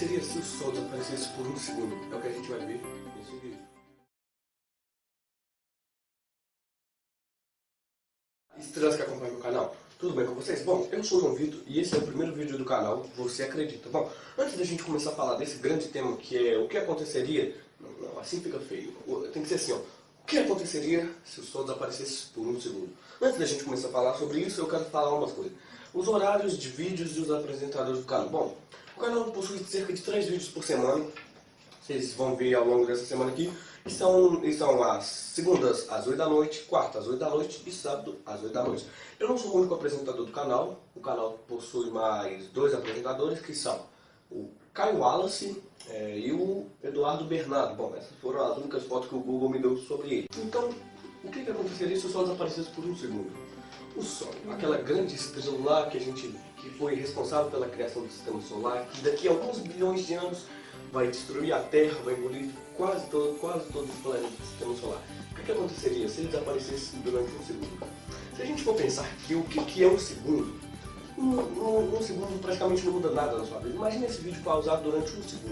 aconteceria se o Sol desaparecesse por um segundo? É o que a gente vai ver nesse vídeo. Estrelas que acompanham o canal, tudo bem com vocês? Bom, eu sou o João Vitor e esse é o primeiro vídeo do canal Você Acredita. Bom, antes da gente começar a falar desse grande tema que é o que aconteceria... Não, assim fica feio. Tem que ser assim, ó. O que aconteceria se o Sol desaparecesse por um segundo? Antes da gente começar a falar sobre isso, eu quero falar umas coisas. Os horários de vídeos e os apresentadores do canal. Bom, o canal possui cerca de 3 vídeos por semana. Vocês vão ver ao longo dessa semana aqui. E são as segundas às 8 da noite, quartas às 8 da noite e sábado às 8 da noite. Eu não sou o único apresentador do canal. O canal possui mais 2 apresentadores, que são o Caio Wallace e o Eduardo Bernardo. Bom, essas foram as únicas fotos que o Google me deu sobre ele. Então, o que aconteceria se o Sol desaparecesse por um segundo? O Sol, aquela grande estrela lá que foi responsável pela criação do sistema solar, que daqui a alguns bilhões de anos vai destruir a Terra, vai engolir quase todos os planetas do sistema solar. O que aconteceria se ele desaparecesse durante um segundo? Se a gente for pensar que o que é um segundo, um segundo praticamente não muda nada na sua vida. Imagina esse vídeo pausado durante um segundo.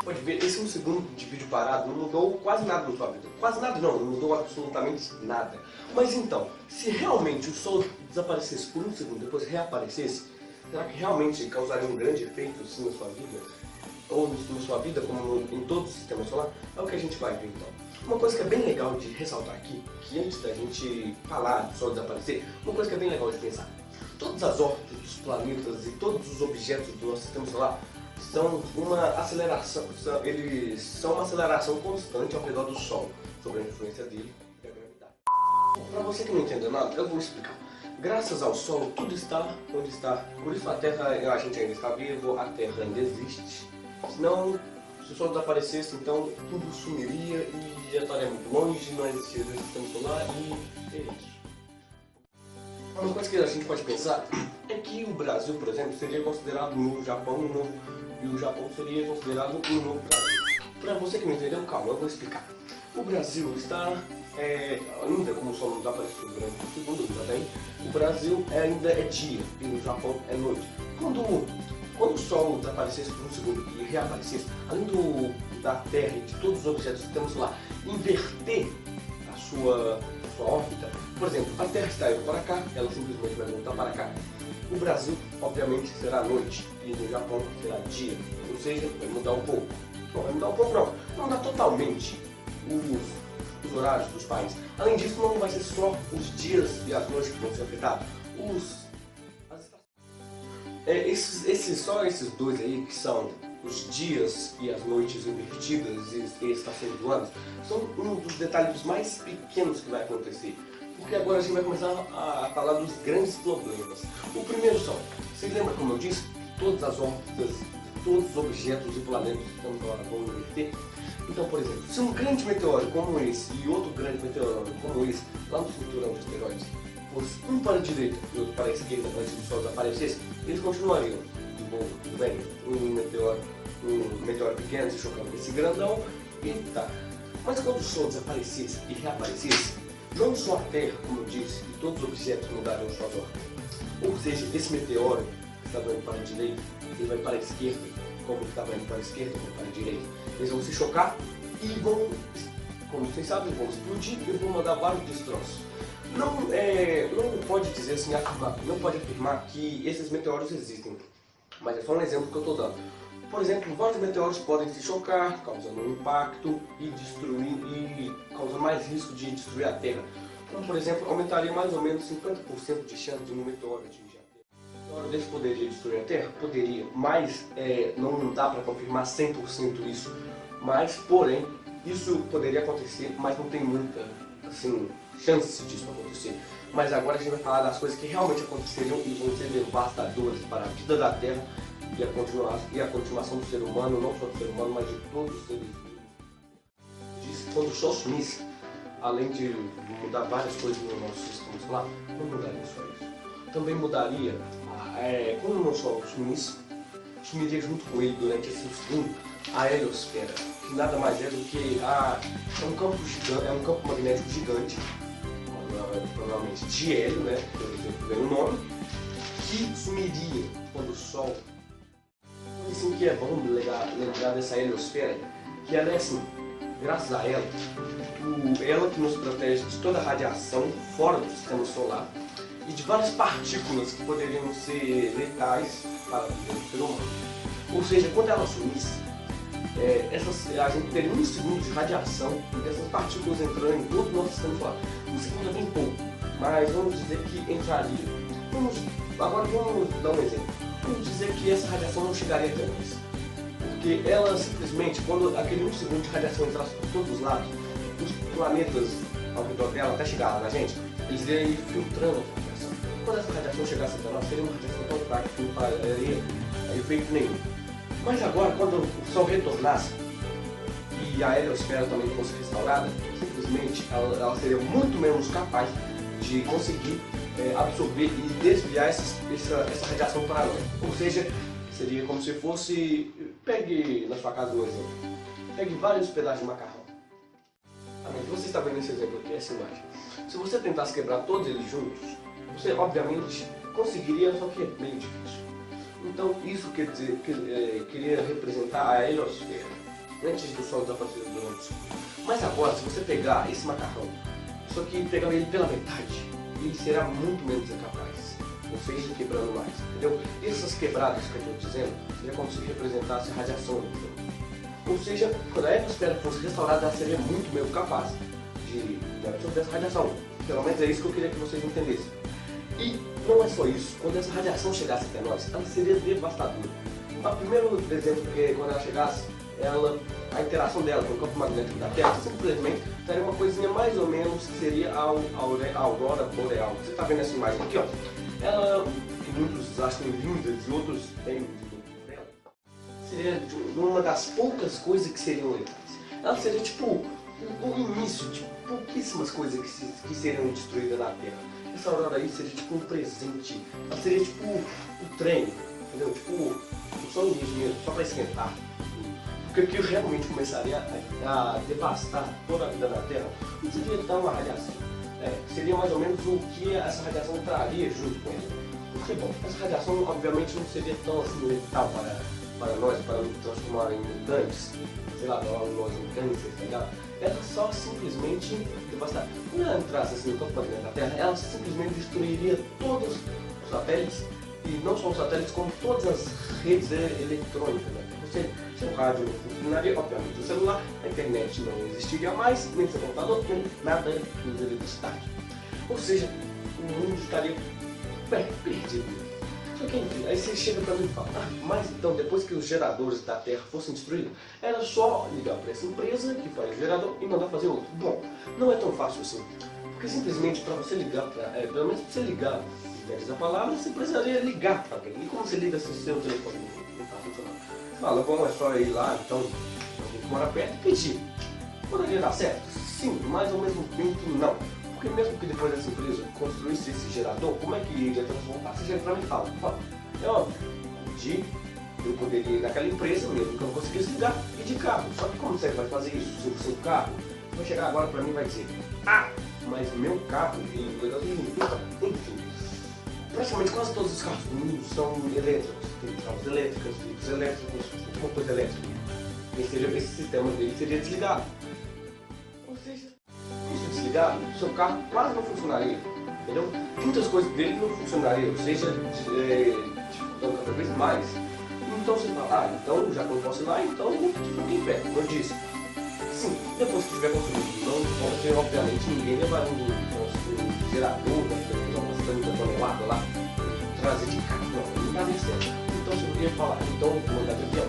Pode ver, esse um segundo de vídeo parado não mudou quase nada na sua vida. Quase nada não mudou absolutamente nada. Mas então, se realmente o Sol desaparecesse por um segundo e depois reaparecesse, será que realmente causaria um grande efeito assim na sua vida? Ou na sua vida, como em todo o sistema solar? É o que a gente vai ver então. Uma coisa que é bem legal de ressaltar aqui, que antes da gente falar do Sol desaparecer, uma coisa que é bem legal de pensar. Todas as órbitas dos planetas e todos os objetos do nosso sistema solar são uma aceleração, eles são uma aceleração constante ao redor do Sol, sobre a influência dele e a gravidade. Para você que não entendeu nada, eu vou explicar. Graças ao Sol, tudo está onde está. Por isso a Terra, a gente ainda está vivo, a Terra ainda existe. Senão, se o Sol desaparecesse, então tudo sumiria e já estaria muito longe, não existiria o sistema solar e é isso. Uma coisa que a gente pode pensar é que o Brasil, por exemplo, seria considerado um novo Japão, e o Japão seria considerado um novo Brasil. Para você que não entendeu, calma, eu vou explicar. O Brasil está, ainda como o Sol não desapareceu durante um segundo, o Brasil ainda é dia e o Japão é noite. Quando o Sol desaparecesse por um segundo e reaparecesse, além da Terra e de todos os objetos do sistema solar inverter a sua órbita, por exemplo, a Terra está indo para cá, ela simplesmente vai voltar para cá. O Brasil, obviamente, será noite e no Japão será dia, ou seja, vai mudar um pouco. Não vai mudar um pouco, não. Vai mudar totalmente os horários dos países. Além disso, não vai ser só os dias e as noites que vão ser afetados. Só esses dois aí, que são os dias e as noites invertidas e estações do ano, são um dos detalhes mais pequenos que vai acontecer. Porque agora a gente vai começar a falar dos grandes problemas. O primeiro são, vocês lembram como eu disse, todas as órbitas, todos os objetos e planetas que estamos agora vão inverter? Então, por exemplo, se um grande meteoro como esse e outro grande meteoro como esse, lá no cinturão de asteroides, fosse um para a direita e outro para a esquerda antes do Sol desaparecesse, eles continuariam de boa, tudo bem? Um meteoro pequeno se chocando com esse grandão e tá. Mas quando o Sol desaparecesse e reaparecesse, não só a Terra, como eu disse, e todos os objetos mudariam suas órbitas. Ou seja, esse meteoro que estava indo para a direita, ele vai para a esquerda, como ele estava indo para a esquerda, vai para a direita. Eles vão se chocar e vão, como vocês sabem, vão explodir e vão mandar vários destroços. Não pode dizer assim, não pode afirmar que esses meteoros existem, mas é só um exemplo que eu estou dando. Por exemplo, vários meteoros podem se chocar, causando um impacto e causando mais risco de destruir a Terra. Então, por exemplo, aumentaria mais ou menos 50% de chance de um meteoro atingir a Terra. Um meteoro desse poderia destruir a Terra? Poderia, mas não dá para confirmar 100% isso. Mas, porém, isso poderia acontecer, mas não tem muita chance disso acontecer. Mas agora a gente vai falar das coisas que realmente aconteceriam e vão ser devastadoras para a vida da Terra e a continuação do ser humano, não só do ser humano, mas de todos os seres vivos. Quando o Sol sumisse, além de mudar várias coisas no nosso sistema solar, não mudaria só isso. Também mudaria, quando o Sol sumisse, sumiria junto com ele durante esse segundo a heliosfera, que nada mais é do que é um campo magnético gigante, provavelmente de hélio, né, pelo que vem o nome, que sumiria quando o Sol. Assim que é bom lembrar dessa heliosfera, que ela é assim, graças a ela, ela que nos protege de toda a radiação fora do sistema solar e de várias partículas que poderiam ser letais para o ser humano. Ou seja, quando ela sumisse, a gente teria um segundo de radiação dessas partículas entrando em todo o nosso sistema solar. Um segundo é bem pouco, mas vamos dizer que entraria. Agora vamos dar um exemplo. Vamos dizer que essa radiação não chegaria até nós. Porque ela simplesmente, quando aquele 1 segundo de radiação entrasse por todos os lados, os planetas ao redor dela, até chegar lá na gente, eles iriam ir filtrando a radiação. Quando essa radiação chegasse até nós, seria uma radiação tão fraca que não faria efeito nenhum. Mas agora, quando o Sol retornasse e a heliosfera também fosse restaurada, simplesmente ela seria muito menos capaz de conseguir absorver e desviar essa radiação para nós. Ou seja, seria como se fosse, pegue na sua casa um exemplo, pegue vários pedaços de macarrão. Você está vendo esse exemplo aqui, essa imagem. Se você tentasse quebrar todos eles juntos, você obviamente conseguiria, só que é bem difícil. Então isso quer dizer, queria representar a heliosfera, antes do Sol desaparecer do nosso escuro. Mas agora, se você pegar esse macarrão, só que pegar ele pela metade, ele será muito menos incapaz, ou seja, quebrando mais, entendeu? E essas quebradas que eu estou dizendo, seria como se representasse a radiação do Sol. Ou seja, quando a heliosfera fosse restaurada, ela seria muito menos capaz de absorver essa radiação. Pelo menos é isso que eu queria que vocês entendessem. E não é só isso, quando essa radiação chegasse até nós, ela seria devastadora. O primeiro exemplo que quando ela chegasse, a interação dela com o campo magnético da Terra simplesmente seria uma coisinha mais ou menos que seria a aurora boreal. Você está vendo essa imagem aqui, ó? Ela, que muitos acham lindas e outros têm dela, seria uma das poucas coisas que seriam letais. Ela seria tipo o início de pouquíssimas coisas que seriam destruídas na Terra. Essa aurora aí seria tipo um presente, ela seria tipo o trem, entendeu? Tipo só um dia só para esquentar. Porque o que realmente começaria a devastar toda a vida na Terra não seria tão uma radiação. Seria mais ou menos o que essa radiação traria junto com ela. Porque, bom, essa radiação obviamente não seria tão assim letal para nós, para nos transformar em mutantes, sei lá, nós em câncer, tá ligado? Ela só simplesmente devastar. Quando ela entrasse assim no campo magnético da Terra, ela simplesmente destruiria todos os satélites, e não só os satélites, como todas as redes eletrônicas da Terra. Ou seja, seu rádio não funcionaria, obviamente o celular, a internet não existiria mais, nem seu computador, nem nada de eletricidade. Ou seja, o mundo estaria perdido. Só que enfim, aí você chega para mim e fala, mas então depois que os geradores da Terra fossem destruídos, era só ligar para essa empresa que faz o gerador e mandar fazer outro. Bom, não é tão fácil assim. Porque simplesmente para você ligar, pelo menos para você ligar, a palavra, você precisaria ligar para alguém. E como você liga se o seu telefone não está funcionando? Fala, bom, é só ir lá, então, alguém que mora perto e pedir. Poderia dar certo? Sim, mas ao mesmo tempo não. Porque mesmo que depois dessa empresa construísse esse gerador, como é que iria transformar? Você chega pra mim e fala, é óbvio, eu poderia ir naquela empresa mesmo que eu não conseguisse ligar e de carro. Só que como você vai fazer isso se o seu carro vai chegar agora pra mim e vai dizer, mas meu carro, enfim. Praticamente quase todos os carros do mundo são elétricos. Tem carros elétricos, veículos elétricos, motores elétricos. Esse sistema dele seria desligado. Ou seja, isso desligado, seu carro quase não funcionaria. Entendeu? Muitas coisas dele não funcionariam, ou seja, dificultando cada vez mais. Então você fala, então já que eu não posso ir lá, então eu fico em pé, como eu disse. Sim, depois que tiver construído, não pode ter, obviamente, ninguém levar um gerador, uma tonelada lá, trazer de carro, não daria certo. Então você ia falar, então eu vou mandar de avião.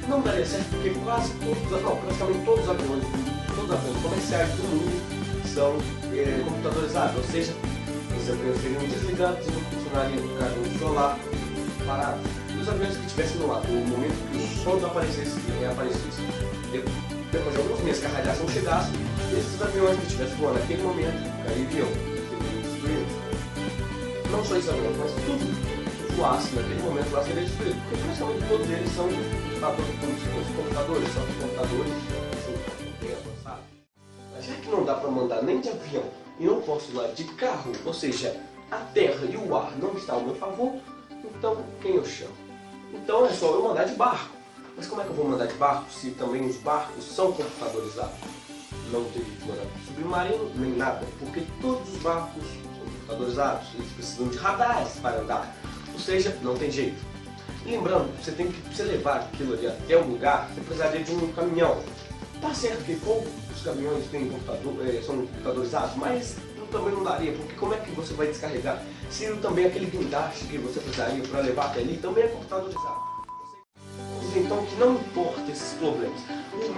Não daria certo porque quase todos, praticamente todos os aviões comerciais do mundo são computadorizados, ou seja, os aviões seriam desligados e não funcionariam por causa do solar parado. E os aviões que estivessem no ar, no momento que o sol aparecesse, depois de alguns meses que a radiação chegasse, esses aviões que estivessem voando naquele momento cairiam, seriam destruídos. Não só esses aviões, mas tudo que voasse naquele momento lá seria destruído, porque praticamente todos eles são computadores, só que computadores bem avançados. Mas já que não dá para mandar nem de avião e não posso ir lá de carro, ou seja, a terra e o ar não estão ao meu favor, Então, quem eu chamo? Então é só eu mandar de barco. Mas como é que eu vou mandar de barco se também os barcos são computadorizados? Não teria que mandar submarino nem nada, porque todos os barcos são computadorizados, eles precisam de radares para andar, ou seja, não tem jeito. E lembrando, você levar aquilo ali até o lugar, você precisaria de um caminhão. Tá certo que poucos caminhões têm são computadorizados, mas também não daria, porque como é que você vai descarregar? Se também aquele guindaste que você precisaria para levar até ali também é computadorizado. Então que não importa esses problemas.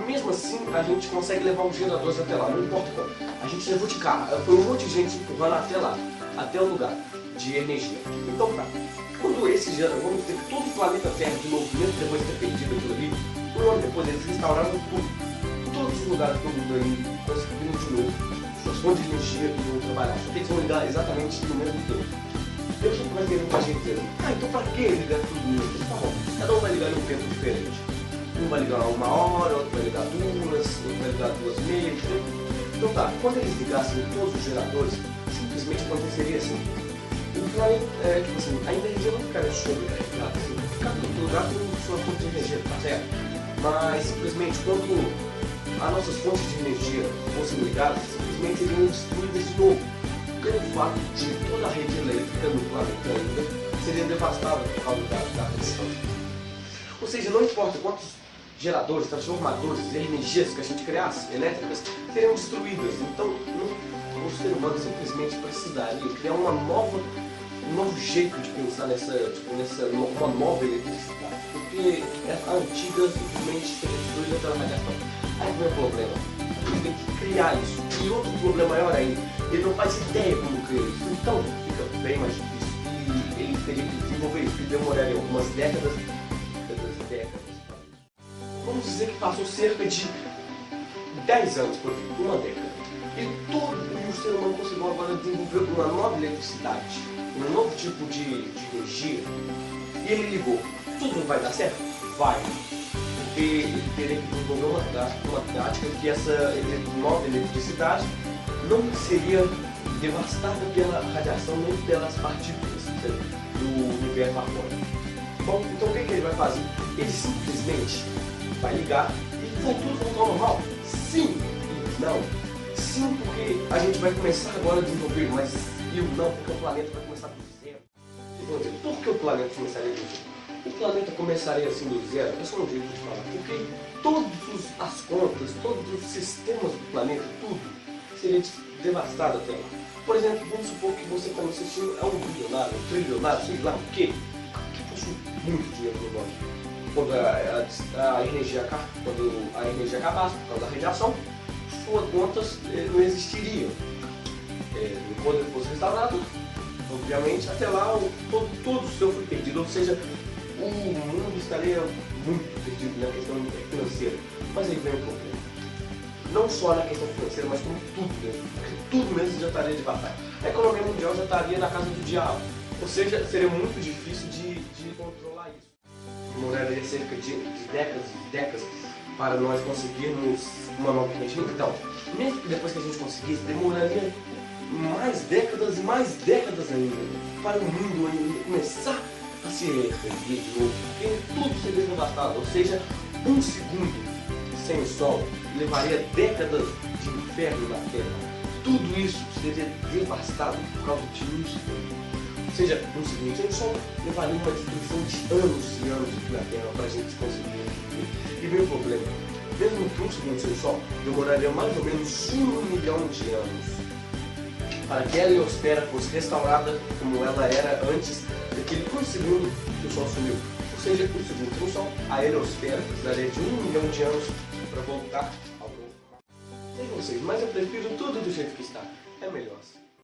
Mesmo assim, a gente consegue levar os geradores até lá, não importa como. A gente levou de carro, foi um monte de gente empurrando até lá, até o lugar de energia. Então tá, quando esse gerador, vamos ter todo o planeta Terra de novo, mesmo depois de ter perdido aquilo ali, um ano depois eles restauraram tudo. Todos os lugares do mundo aí conseguiram de novo suas fontes de energia e vão trabalhar. Só que eles vão ligar exatamente no mesmo tempo. Eu sei que vai ter muita gente dizendo, então pra que ligar tudo isso? Tá bom, cada um vai ligar em um tempo diferente. Um vai ligar 1 hora, outro vai ligar 2, outro vai ligar 2h30. Então tá, quando eles ligassem todos os geradores, simplesmente aconteceria assim. O planeta, tipo assim, a energia não ficaria sobrecarregada, assim, cada lugar tem sua fonte de energia, tá certo? Mas simplesmente quando as nossas fontes de energia fossem ligadas, simplesmente seriam destruídas de novo. Pelo fato de toda a rede elétrica no planeta ainda seria devastada por causa da questão. Ou seja, não importa quantos geradores, transformadores e energias que a gente criasse, elétricas, seriam destruídas. Então, o ser humano simplesmente precisaria criar um novo jeito de pensar uma nova eletricidade. Porque a antiga simplesmente seria destruída pela radiação. Aí vem o problema. A gente tem que criar isso. E outro problema maior ainda, ele não faz ideia como criar isso. Então fica bem mais difícil. E ele teria que desenvolver isso, que demoraria algumas décadas. Vamos dizer que passou cerca de 10 anos, por uma década. E o ser humano conseguiu agora desenvolver uma nova eletricidade, um novo tipo de energia. E ele ligou. Tudo vai dar certo? Vai. Porque ele teria que desenvolver uma tática que essa nova eletricidade não seria devastada pela radiação nem pelas partículas do universo afora. Bom, então o que ele vai fazer? Ele simplesmente vai ligar e tudo voltar ao normal? Sim e não. Sim, porque a gente vai começar agora a desenvolver, mas eu não, porque o planeta vai começar do zero. Por que o planeta começaria do zero? O planeta começaria assim do zero, é só um jeito de falar, porque todas as contas, todos os sistemas do planeta, tudo, seria devastado até lá. Por exemplo, vamos supor que você está me assistindo a um bilionário, um trilionário, sei lá o quê, que possui muito dinheiro no mundo. Quando a energia acabasse por causa da radiação, suas contas não existiriam. Quando ele fosse restaurado, obviamente, até lá todo o seu foi perdido, ou seja, o mundo estaria muito perdido na questão financeira. Mas aí vem o problema. Não só na questão financeira, mas como tudo mesmo. Porque tudo mesmo já estaria devastado. A economia mundial já estaria na casa do diabo. Ou seja, seria muito difícil de controlar isso. Demoraria cerca de décadas e décadas para nós conseguirmos uma nova energia. Então, mesmo que depois que a gente conseguisse, demoraria mais décadas e mais décadas ainda para o mundo ainda começar a se erguer de novo, porque tudo seria devastado. Ou seja, um segundo sem o Sol levaria décadas de inferno na Terra. Tudo isso seria devastado por causa de um segundo. Ou seja, um segundo sem o Sol levaria uma destruição de anos e anos aqui na Terra para a gente conseguir viver. E vem o problema, mesmo que um segundo sem o Sol demoraria mais ou menos 1 milhão de anos para que a heliosfera fosse restaurada como ela era antes daquele 1 segundo que o Sol sumiu. Ou seja, 1 segundo sem o Sol, a heliosfera precisaria de 1 milhão de anos para voltar ao normal. Sei vocês, mas eu prefiro tudo do jeito que está. É melhor assim.